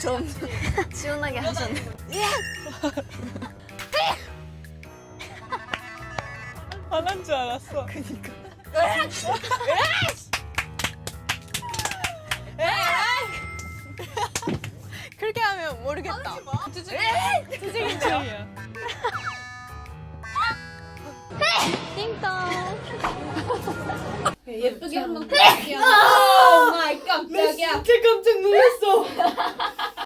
좀 시원하게 하셨네. 화난 줄 알았어. 그니까. 그렇게 하면 모르겠다. 투쟁이야. 띵동. 예쁘게 한번 볼게요. 오 마이 깜짝이야. 진짜 깜짝 놀랐어.